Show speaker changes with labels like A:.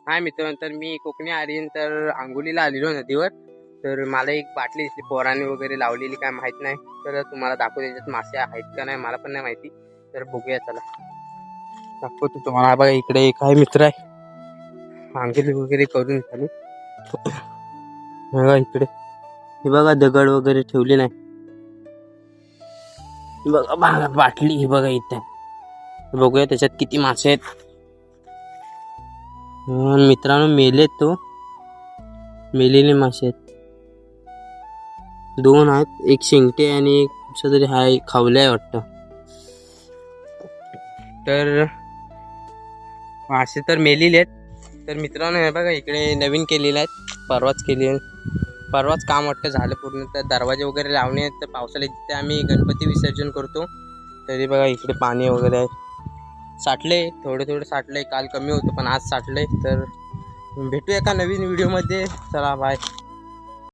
A: हाय मित्रांनो, तर मी कोकणी आर्यन तर आंघोलीला आलेलो नदीवर. तर मला एक बाटली दिसली पोराने वगैरे लावलेली, काय माहित नाही. तर तुम्हाला दाखवतो त्याच्यात मासे आहेत का नाही, मला पण नाही माहिती. तर बघूया, चला दाखवतो तुम्हाला. बघा इकडे एक आहे मित्र आहे, आंघोली वगैरे करून झाली. बघा इकडे, हे बघा दगड वगैरे ठेवले नाही. बघा बाटली, ही बघा इथे. बघूया त्याच्यात किती मासे आहेत. मित्रांनो, मेलेत तो, मेलेले मासे आहेत. 2 आहेत, एक शिंगटे आणि एक कुठचा तरी हाय, खावलाय वाटतं. तर मासे तर मेलेले आहेत. तर मित्रांनो, हे बघा इकडे नवीन केलेले आहेत, परवाच काम वाटतं झालं पूर्ण. तर दरवाजे वगैरे लावणे आहेत. तर पावसाळ्यात जिथे आम्ही गणपती विसर्जन करतो, तरी बघा इकडे पाणी वगैरे आहे. साठले, थोडे साठले. काल कमी होतं पण आज साठले. तर भेटूया एका नवीन व्हिडिओमध्ये. चला बाय.